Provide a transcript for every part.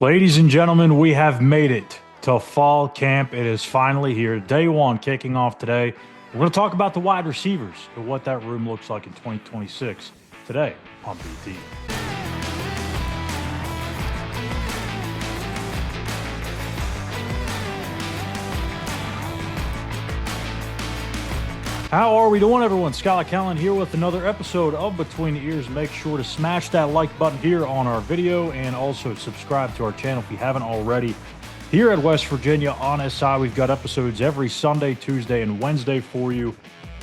Ladies and gentlemen, we have made it to fall camp. It is finally here. Day one kicking off today. We're going to talk about the wide receivers and what that room looks like in 2026 today on BT. How are we doing, everyone? Schuyler Callihan here with another episode of Between the Ears. Make sure to smash that like button here on our video and also subscribe to our channel if you haven't already. Here at West Virginia on SI, we've got episodes every Sunday, Tuesday, and Wednesday for you,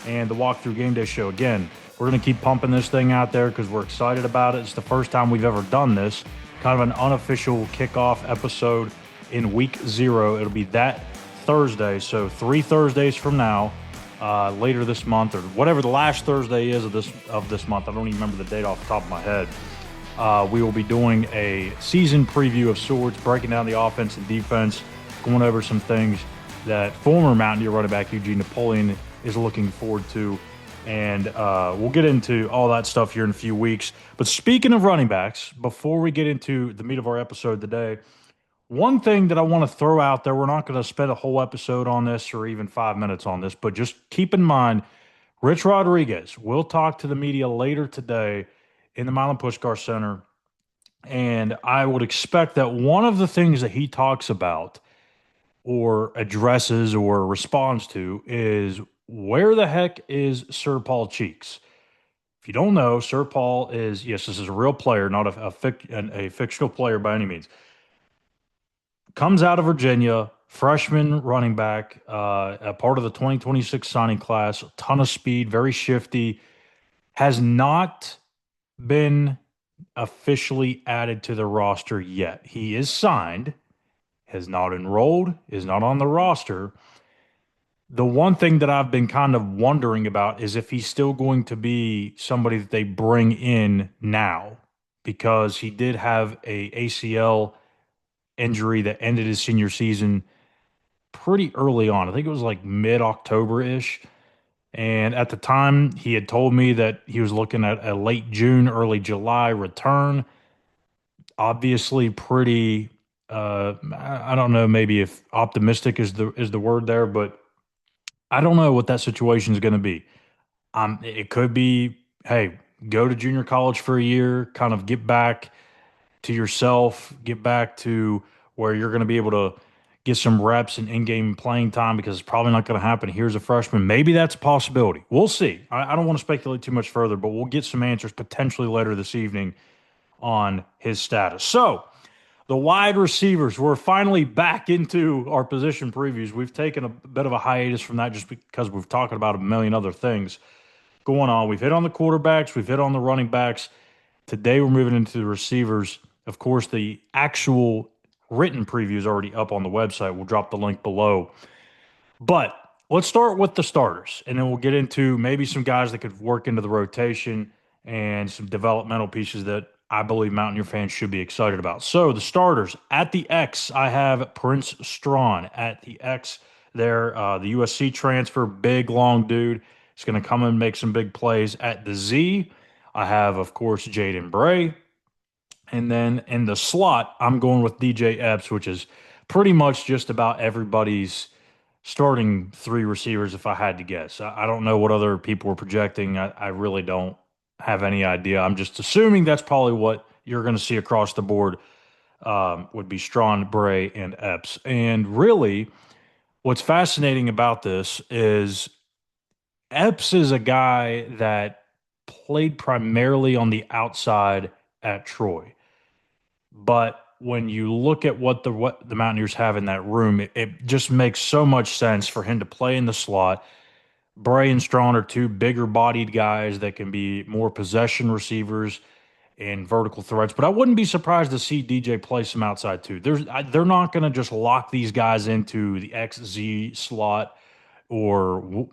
and the Walk Thru GameDay Show. Again, we're going to keep pumping this thing out there because we're excited about it. It's the first time we've ever done this, kind of an unofficial kickoff episode in week 0. It'll be that Thursday, so 3 Thursdays from now. Later this month, or whatever the last Thursday is of this month. I don't even remember the date off the top of my head. We will be doing a season preview of sorts, breaking down the offense and defense, going over some things that former Mountaineer running back Eugene Napoleon is looking forward to. And we'll get into all that stuff here in a few weeks. But speaking of running backs, before we get into the meat of our episode today, one thing that I want to throw out there, we're not going to spend a whole episode on this or even 5 minutes on this, but just keep in mind, Rich Rodriguez will talk to the media later today in the Milan Puskar Center, and I would expect that one of the things that he talks about or addresses or responds to is where the heck is Sir Paul Cheeks? If you don't know, Sir Paul is, yes, this is a real player, not a fictional player by any means. Comes out of Virginia, freshman running back, a part of the 2026 signing class, a ton of speed, very shifty, has not been officially added to the roster yet. He is signed, has not enrolled, is not on the roster. The one thing that I've been kind of wondering about is if he's still going to be somebody that they bring in now, because he did have a ACL injury that ended his senior season pretty early on. I think it was like mid-October-ish. And at the time, he had told me that he was looking at a late June, early July return. Obviously pretty I don't know maybe if optimistic is the word there, but I don't know what that situation is going to be. It could be, hey, go to junior college for a year, kind of get back to yourself, get back to where you're going to be able to get some reps and in-game playing time, because it's probably not going to happen. Here's a freshman. Maybe that's a possibility. We'll see. I don't want to speculate too much further, but we'll get some answers potentially later this evening on his status. So the wide receivers, we're finally back into our position previews. We've taken a bit of a hiatus from that just because we've talked about a million other things going on. We've hit on the quarterbacks. We've hit on the running backs. Today we're moving into the receivers. Of course, the actual written preview is already up on the website. We'll drop the link below. But let's start with the starters, and then we'll get into maybe some guys that could work into the rotation and some developmental pieces that I believe Mountaineer fans should be excited about. So the starters, at the X, I have Prince Strawn at the X there. The USC transfer, big, long dude. He's going to come and make some big plays. At the Z, I have, of course, Jaden Bray. And then in the slot, I'm going with DJ Epps, which is pretty much just about everybody's starting 3 receivers, if I had to guess. I don't know what other people were projecting. I really don't have any idea. I'm just assuming that's probably what you're going to see across the board, would be Strawn, Bray, and Epps. And really, what's fascinating about this is Epps is a guy that played primarily on the outside at Troy. But when you look at what the Mountaineers have in that room, it just makes so much sense for him to play in the slot. Bray and Strawn are 2 bigger-bodied guys that can be more possession receivers and vertical threats. But I wouldn't be surprised to see DJ play some outside too. They're not going to just lock these guys into the XZ slot, or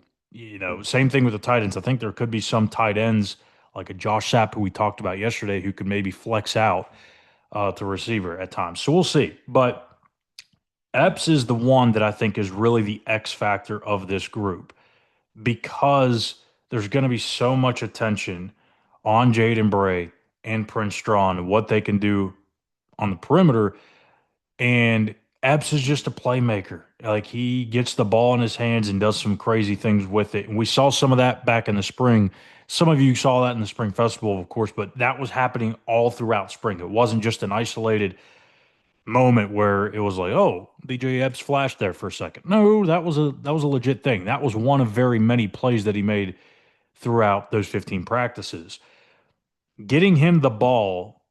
same thing with the tight ends. I think there could be some tight ends like a Josh Sapp, who we talked about yesterday, who could maybe flex out to receiver at times. So we'll see. But Epps is the one that I think is really the X factor of this group, because there's going to be so much attention on Jaden Bray and Prince Strawn and what they can do on the perimeter. And Epps is just a playmaker. Like he gets the ball in his hands and does some crazy things with it. And we saw some of that back in the spring. Some of you saw that in the spring festival, of course, but that was happening all throughout spring. It wasn't just an isolated moment where it was like, oh, DJ Epps flashed there for a second. No, that was a legit thing. That was one of very many plays that he made throughout those 15 practices. Getting him the ball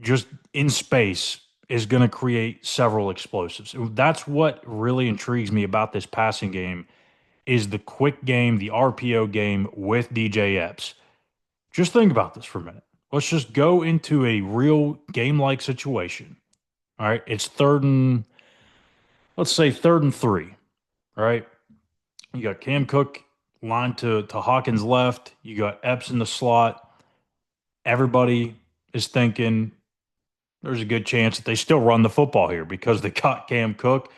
just in space is going to create several explosives. That's what really intrigues me about this passing game is the quick game, the RPO game with DJ Epps. Just think about this for a minute. Let's just go into a real game-like situation. All right, it's let's say third and three. All right, you got Cam Cook lined to Hawkins left. You got Epps in the slot. Everybody is thinking there's a good chance that they still run the football here because they got Cam Cook,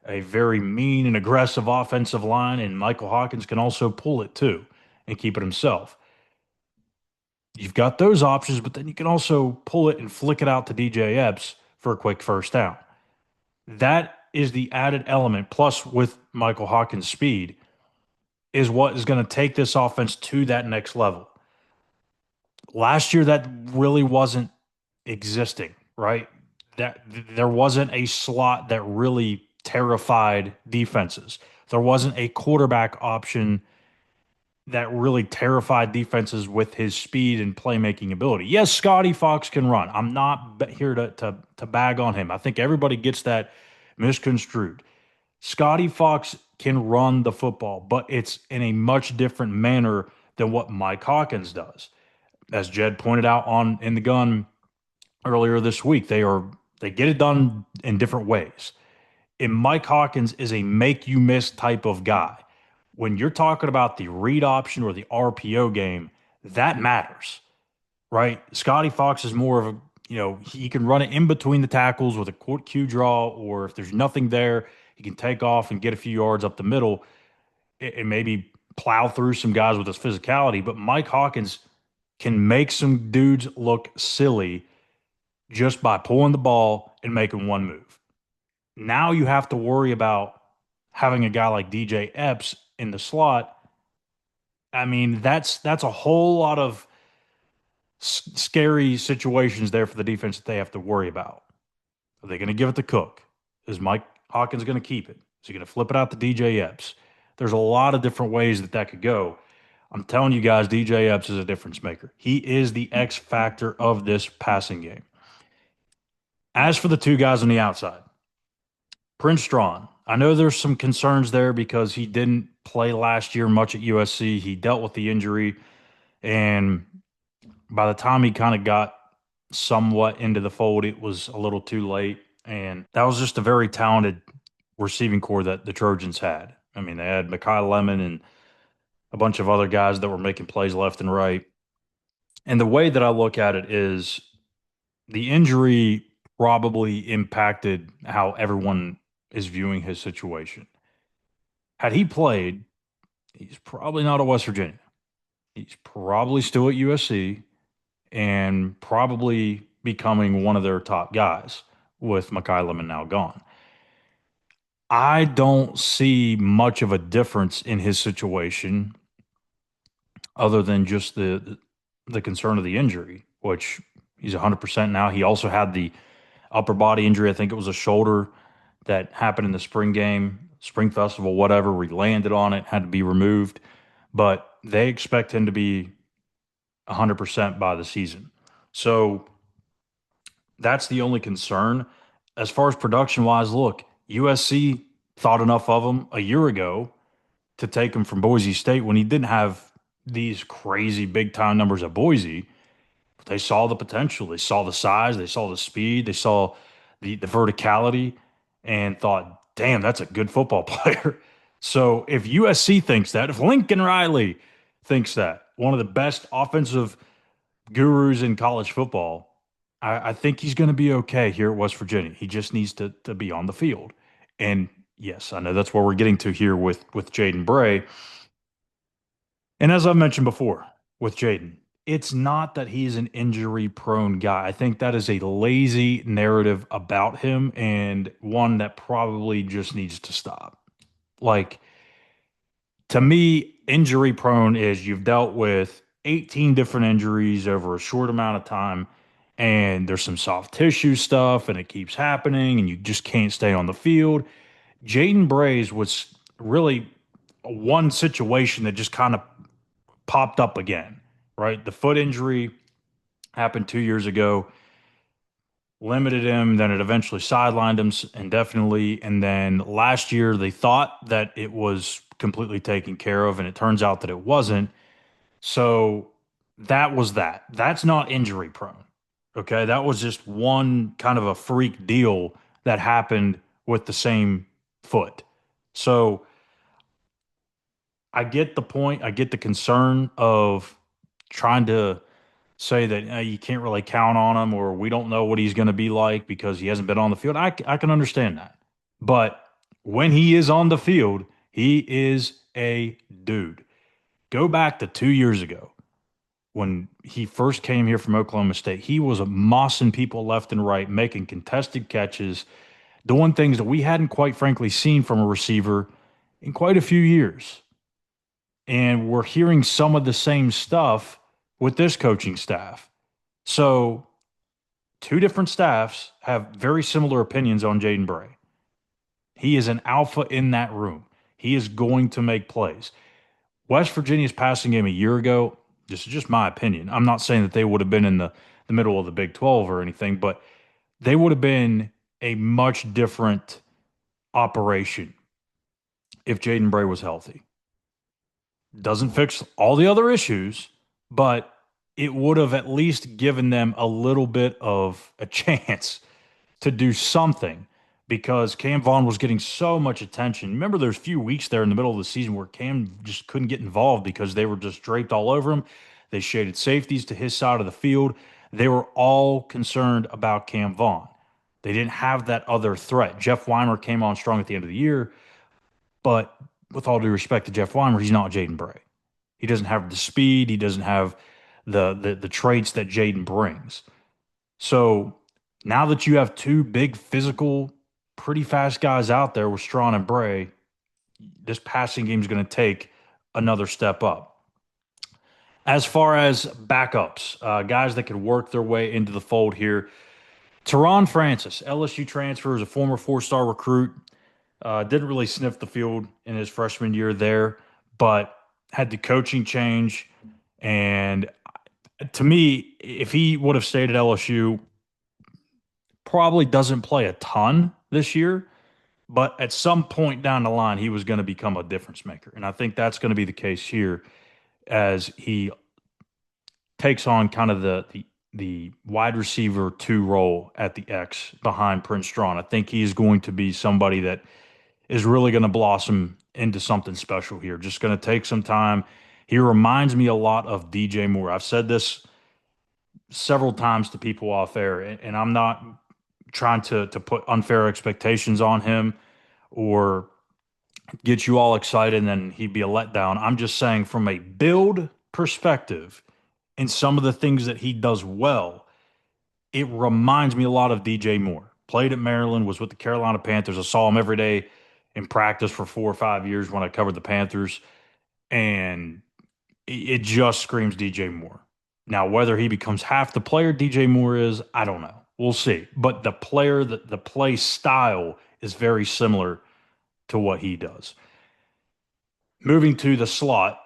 a very mean and aggressive offensive line, and Michael Hawkins can also pull it too and keep it himself. You've got those options, but then you can also pull it and flick it out to DJ Epps for a quick first down. That is the added element, plus with Michael Hawkins' speed, is what is going to take this offense to that next level. Last year, that really wasn't existing, right? That there wasn't a slot that really terrified defenses. There wasn't a quarterback option that really terrified defenses with his speed and playmaking ability. Yes, Scotty Fox can run. I'm not here to bag on him. I think everybody gets that misconstrued. Scotty Fox can run the football, but it's in a much different manner than what Mike Hawkins does. As Jed pointed out on In the Gun earlier this week, they get it done in different ways. And Mike Hawkins is a make you miss type of guy. When you're talking about the read option or the RPO game, that matters, right? Scotty Fox is more of a, he can run it in between the tackles with a Q draw, or if there's nothing there, he can take off and get a few yards up the middle and maybe plow through some guys with his physicality. But Mike Hawkins can make some dudes look silly just by pulling the ball and making one move. Now you have to worry about having a guy like DJ Epps in the slot. I mean, that's a whole lot of scary situations there for the defense that they have to worry about. Are they going to give it to Cook? Is Mike Hawkins going to keep it? Is he going to flip it out to DJ Epps? There's a lot of different ways that could go. I'm telling you guys, DJ Epps is a difference maker. He is the X factor of this passing game. As for the two guys on the outside, Prince Strachan, I know there's some concerns there because he didn't play last year much at USC. He dealt with the injury, and by the time he kind of got somewhat into the fold, it was a little too late. And that was just a very talented receiving core that the Trojans had. I mean, they had Mekhi Lemon and a bunch of other guys that were making plays left and right. And the way that I look at it is the injury probably impacted how everyone is viewing his situation. Had he played, he's probably not at West Virginia. He's probably still at USC and probably becoming one of their top guys with Mekhi Lemon now gone. I don't see much of a difference in his situation other than just the concern of the injury, which he's 100% now. He also had the upper body injury. I think it was a shoulder that happened in the spring game, spring festival, whatever. We landed on it, had to be removed, but they expect him to be 100% by the season. So that's the only concern. As far as production wise, look, USC thought enough of him a year ago to take him from Boise State when he didn't have these crazy big time numbers at Boise. But they saw the potential. They saw the size. They saw the speed. They saw the verticality and thought, damn, that's a good football player. So if USC thinks that, if Lincoln Riley thinks that, one of the best offensive gurus in college football, I think he's going to be okay here at West Virginia. He just needs to be on the field. And yes, I know that's where we're getting to here with Jaden Bray. And as I mentioned before with Jaden, it's not that he's an injury prone guy. I think that is a lazy narrative about him and one that probably just needs to stop. Like, to me, injury prone is you've dealt with 18 different injuries over a short amount of time, and there's some soft tissue stuff, and it keeps happening, and you just can't stay on the field. Jaden Brays was really one situation that just kind of popped up again, right? The foot injury happened 2 years ago, limited him, then it eventually sidelined him indefinitely. And then last year, they thought that it was completely taken care of, and it turns out that it wasn't. So that was that. That's not injury prone. Okay. That was just one kind of a freak deal that happened with the same foot. So I get the point. I get the concern of trying to say that you can't really count on him or we don't know what he's going to be like because he hasn't been on the field. I can understand that. But when he is on the field, he is a dude. Go back to 2 years ago when he first came here from Oklahoma State. He was mossing people left and right, making contested catches, doing things that we hadn't quite frankly seen from a receiver in quite a few years. And we're hearing some of the same stuff with this coaching staff. So, two different staffs have very similar opinions on Jaden Bray. He is an alpha in that room. He is going to make plays. West Virginia's passing game a year ago, this is just my opinion. I'm not saying that they would have been in the middle of the Big 12 or anything, but they would have been a much different operation if Jaden Bray was healthy. Doesn't fix all the other issues, but it would have at least given them a little bit of a chance to do something because Cam Vaughn was getting so much attention. Remember, there's a few weeks there in the middle of the season where Cam just couldn't get involved because they were just draped all over him. They shaded safeties to his side of the field. They were all concerned about Cam Vaughn. They didn't have that other threat. Jeff Weimer came on strong at the end of the year, but with all due respect to Jeff Weimer, he's not Jaden Bray. He doesn't have the speed. He doesn't have the traits that Jaden brings. So now that you have two big physical, pretty fast guys out there with Strawn and Bray, this passing game is going to take another step up. As far as backups, guys that could work their way into the fold here, Teron Francis, LSU transfer, is a former four-star recruit. Didn't really sniff the field in his freshman year there, but had the coaching change. And to me, if he would have stayed at LSU, probably doesn't play a ton this year, but at some point down the line, he was going to become a difference maker. And I think that's going to be the case here as he takes on kind of the wide receiver two role at the X behind Prince Strawn. I think he's going to be somebody that is really going to blossom into something special here. Just going to take some time. He reminds me a lot of DJ Moore. I've said this several times to people off air, and I'm not trying to put unfair expectations on him or get you all excited and then he'd be a letdown. I'm just saying from a build perspective and some of the things that he does well, it reminds me a lot of DJ Moore. Played at Maryland, was with the Carolina Panthers. I saw him every day in practice for 4 or 5 years when I covered the Panthers, and it just screams DJ Moore. Now, whether he becomes half the player DJ Moore is, I don't know. We'll see. But the player, the play style is very similar to what he does. Moving to the slot,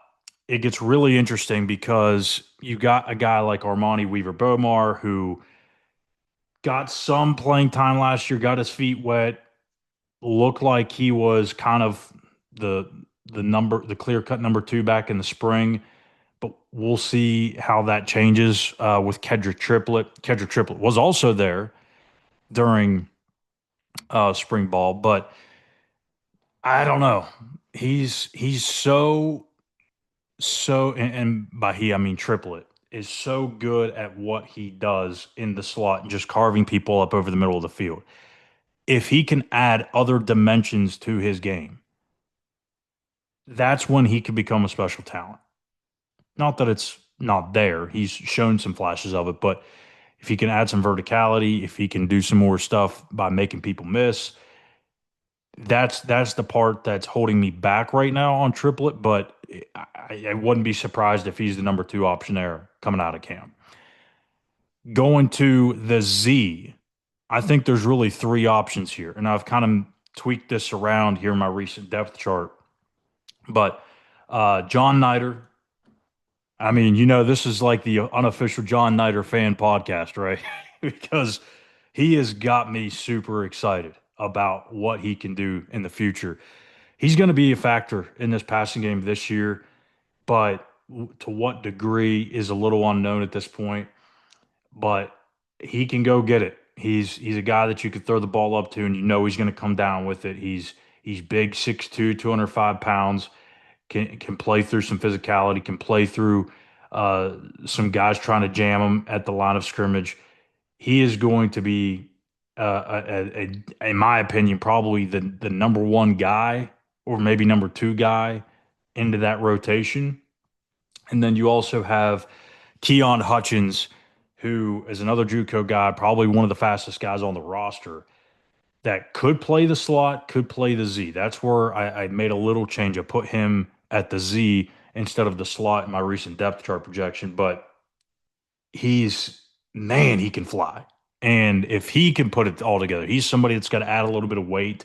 it gets really interesting because you got a guy like Armani Weaver-Bomar who got some playing time last year, got his feet wet, looked like he was kind of the clear cut number two back in the spring. But we'll see how that changes with Kedrick Triplett. Kedrick Triplett was also there during spring ball, but I don't know. He's so and by he I mean Triplett is so good at what he does in the slot and just carving people up over the middle of the field. If he can add other dimensions to his game, that's when he could become a special talent. Not that it's not there. He's shown some flashes of it, but if he can add some verticality, if he can do some more stuff by making people miss, that's the part that's holding me back right now on Triplet. But I wouldn't be surprised if he's the number 2 option there coming out of camp. Going to the Z, I think there's really 3 options here, and I've kind of tweaked this around here in my recent depth chart. But John Niter, I mean, this is like the unofficial John Niter fan podcast, right? Because he has got me super excited about what he can do in the future. He's going to be a factor in this passing game this year, but to what degree is a little unknown at this point. But he can go get it. He's a guy that you could throw the ball up to, and he's going to come down with it. He's big, 6'2", 205 pounds, can play through some physicality, can play through some guys trying to jam him at the line of scrimmage. He is going to be, in my opinion, probably the number 1 guy or maybe number 2 guy into that rotation. And then you also have Keon Hutchins, who is another JUCO guy, probably one of the fastest guys on the roster, that could play the slot, could play the Z. That's where I made a little change. I put him at the Z instead of the slot in my recent depth chart projection. But he can fly. And if he can put it all together, he's somebody that's got to add a little bit of weight.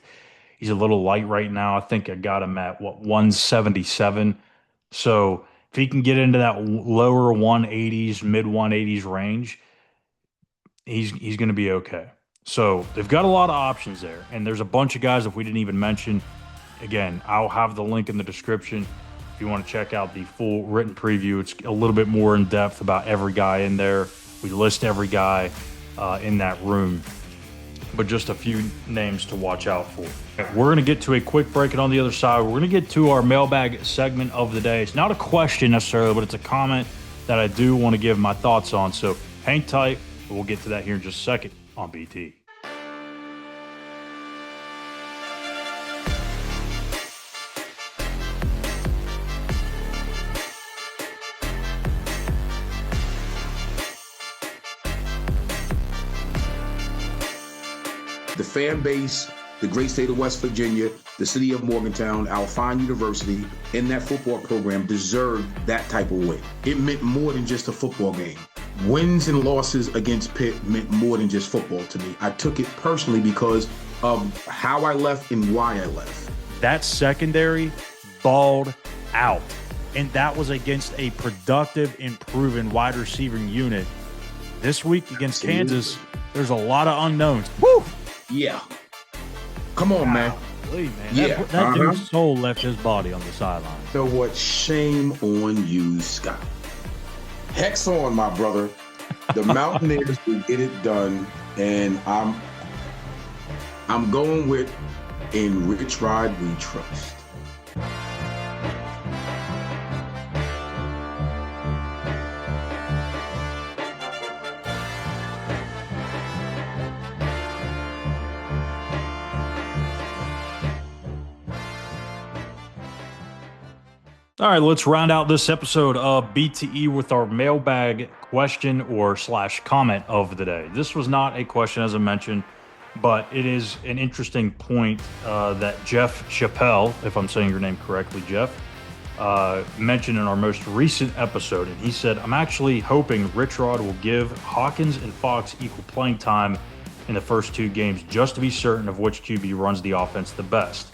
He's a little light right now. I think I got him at 177. So if he can get into that lower 180s, mid 180s range, he's going to be okay. So they've got a lot of options there, and there's a bunch of guys that we didn't even mention. Again, I'll have the link in the description if you want to check out the full written preview. It's a little bit more in depth about every guy in there. We list every guy in that room, but just a few names to watch out for. We're going to get to a quick break, and on the other side, we're going to get to our mailbag segment of the day. It's not a question necessarily, but it's a comment that I do want to give my thoughts on. So hang tight. We'll get to that here in just a second on BT. The fan base, the great state of West Virginia, the city of Morgantown, our fine university, and that football program deserved that type of win. It meant more than just a football game. Wins and losses against Pitt meant more than just football to me. I took it personally because of how I left and why I left. That secondary balled out, and that was against a productive, improving wide receiving unit. This week against Kansas, there's a lot of unknowns. Woo! Yeah. Come on, man. Man. Yeah. That dude's soul left his body on the sideline. So what? Shame on you, Scott. Hex on, my brother. The Mountaineers will get it done, and I'm going with "In Rich Rod We Trust." All right, let's round out this episode of BTE with our mailbag question or / comment of the day. This was not a question, as I mentioned, but it is an interesting point that Jeff Chappelle, if I'm saying your name correctly, Jeff, mentioned in our most recent episode. And he said, I'm actually hoping Rich Rod will give Hawkins and Fox equal playing time in the first 2 games just to be certain of which QB runs the offense the best.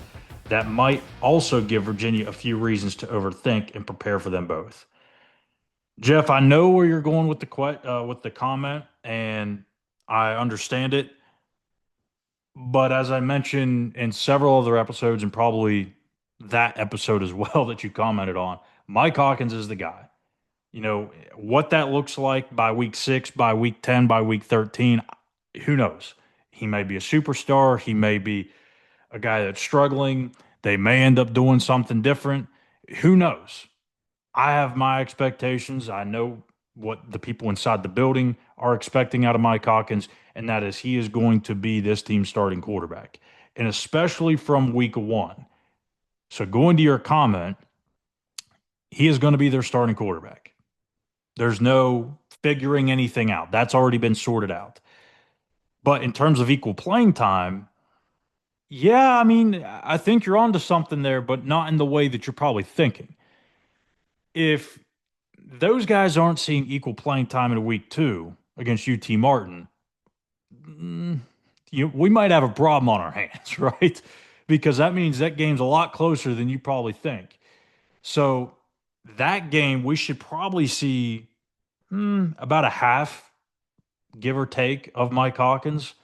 That might also give Virginia a few reasons to overthink and prepare for them both. Jeff, I know where you're going with the comment, and I understand it. But as I mentioned in several other episodes, and probably that episode as well that you commented on, Mike Hawkins is the guy. What that looks like by week 6, by week 10, by week 13, who knows? He may be a superstar. He may be a guy that's struggling. They may end up doing something different. Who knows? I have my expectations. I know what the people inside the building are expecting out of Mike Hawkins, and that is he is going to be this team's starting quarterback, and especially from week 1. So going to your comment, he is going to be their starting quarterback. There's no figuring anything out. That's already been sorted out. But in terms of equal playing time, yeah, I mean, I think you're onto something there, but not in the way that you're probably thinking. If those guys aren't seeing equal playing time in week 2 against UT Martin, we might have a problem on our hands, right? Because that means that game's a lot closer than you probably think. So that game, we should probably see about a half, give or take, of Mike Hawkins,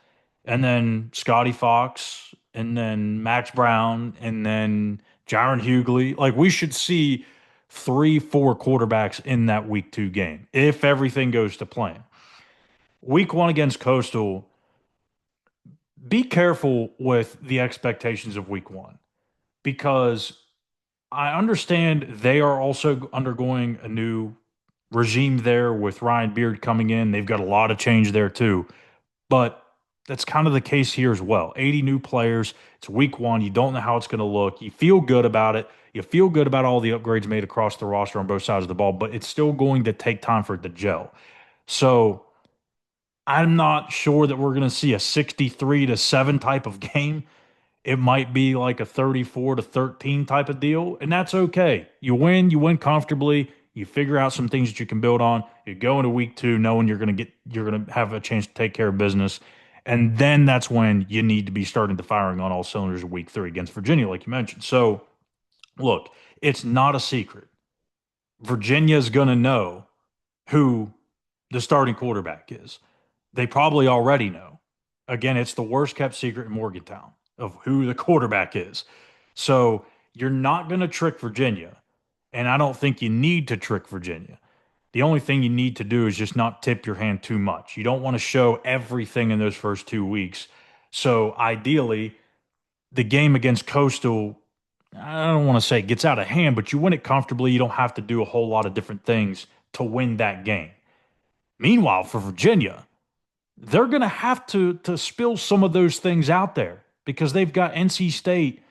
and then Scotty Fox, and then Max Brown, and then Jaron Hughley. Like, we should see 3, 4 quarterbacks in that week 2 game if everything goes to plan. Week 1 against Coastal, be careful with the expectations of week 1 because I understand they are also undergoing a new regime there with Ryan Beard coming in. They've got a lot of change there too. But that's kind of the case here as well. 80 new players. It's week 1. You don't know how it's going to look. You feel good about it. You feel good about all the upgrades made across the roster on both sides of the ball, but it's still going to take time for it to gel. So I'm not sure that we're going to see a 63-7 type of game. It might be like a 34-13 type of deal, and that's okay. You win comfortably. You figure out some things that you can build on. You go into week 2 knowing you're going to have a chance to take care of business. And then that's when you need to be starting to firing on all cylinders in week 3 against Virginia, like you mentioned. So, look, it's not a secret. Virginia's going to know who the starting quarterback is. They probably already know. Again, it's the worst kept secret in Morgantown of who the quarterback is. So you're not going to trick Virginia. And I don't think you need to trick Virginia. The only thing you need to do is just not tip your hand too much. You don't want to show everything in those first 2 weeks. So ideally, the game against Coastal, I don't want to say it gets out of hand, but you win it comfortably. You don't have to do a whole lot of different things to win that game. Meanwhile, for Virginia, they're going to have to spill some of those things out there because they've got NC State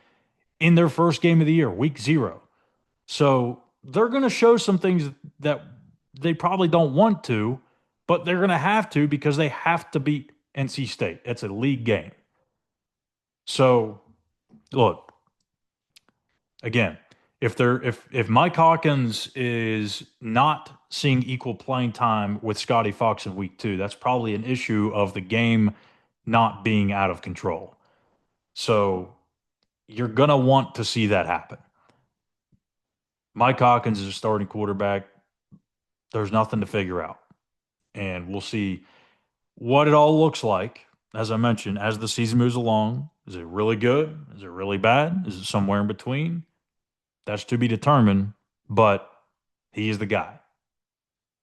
in their first game of the year, week 0. So they're going to show some things that they probably don't want to, but they're going to have to because they have to beat NC State. It's a league game. So, look, again, if Mike Hawkins is not seeing equal playing time with Scotty Fox in week 2, that's probably an issue of the game not being out of control. So you're going to want to see that happen. Mike Hawkins is a starting quarterback. There's nothing to figure out. And we'll see what it all looks like, as I mentioned, as the season moves along. Is it really good? Is it really bad? Is it somewhere in between? That's to be determined, but he is the guy.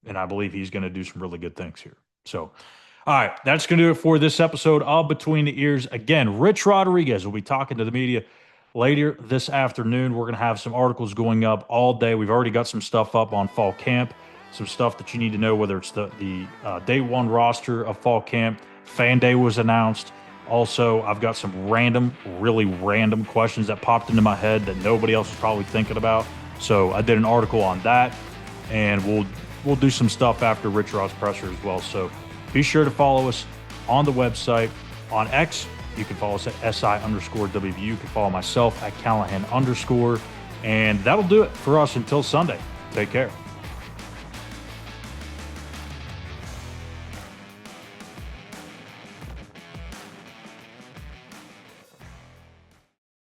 And I believe he's going to do some really good things here. So, all right, that's going to do it for this episode of Between the Ears. Again, Rich Rodriguez will be talking to the media later this afternoon. We're going to have some articles going up all day. We've already got some stuff up on fall camp, some stuff that you need to know, whether it's the day 1 roster of fall camp. Fan day was announced. Also, I've got some really random questions that popped into my head that nobody else is probably thinking about. So I did an article on that, and we'll do some stuff after Rich Rod's presser as well. So be sure to follow us on the website. On X, you can follow us at SI_WVU. You can follow myself at Callihan_. And that'll do it for us until Sunday. Take care.